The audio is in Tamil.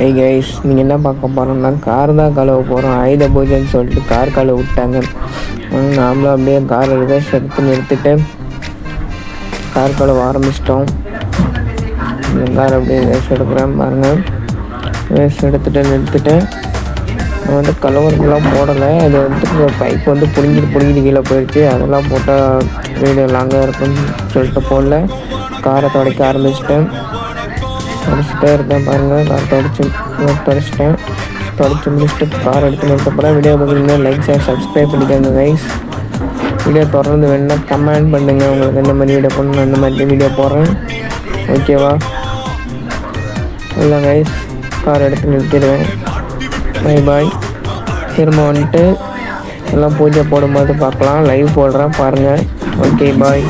ஐய் கைஸ், நீங்கள் என்ன பார்க்க போகிறோம்னா கார் தான் கழுவ போகிறோம். ஆயுத பூஜைன்னு சொல்லிட்டு கார் கழுவ விட்டாங்க. நாமளும் அப்படியே கார் ரிவர்ஸ் எடுத்து நிறுத்திட்டு கார் கழுவ ஆரம்பிச்சிட்டோம். இந்த கார் அப்படியே ரேஸ் எடுக்கிறேன் பாருங்கள். ரேஸ் எடுத்துகிட்டு நிறுத்திட்டு நான் வந்து கழுவுறதுலாம் போடலை. அது வந்து பைப் வந்து பிடுங்கிட்டு கீழே போயிடுச்சு. அதெல்லாம் போட்டால் வீடியோ லாங்காக இருக்குன்னு சொல்லிட்டு போடல. காரை துடைக்க ஆரம்பிச்சிட்டேன். துடைச்சிட்டே இருக்கேன் பாருங்கள். கார் துடைச்சிட்டேன். துடைச்சி முடிச்சுட்டு கார் எடுத்து நிறுத்தப்போகிறேன். வீடியோ பார்க்குறீங்கன்னா லைக் ஷேர் சப்ஸ்கிரைப் பண்ணிக்கோங்க கைஸ். வீடியோ தொடர்ந்து வேணுன்னா கமெண்ட் பண்ணுங்கள். உங்களுக்கு எந்த மாதிரி வீடியோ பண்ணணும் அந்த மாதிரி வீடியோ போடுறேன். ஓகேவா? இல்லை கைஸ், கார் எடுத்து நிறுத்திடுவேன். பாய். திரும்ப வந்துட்டு எல்லாம் பூஜை போடும்போது பார்க்கலாம். லைவ் போடுறேன் பாருங்கள். Okay bye.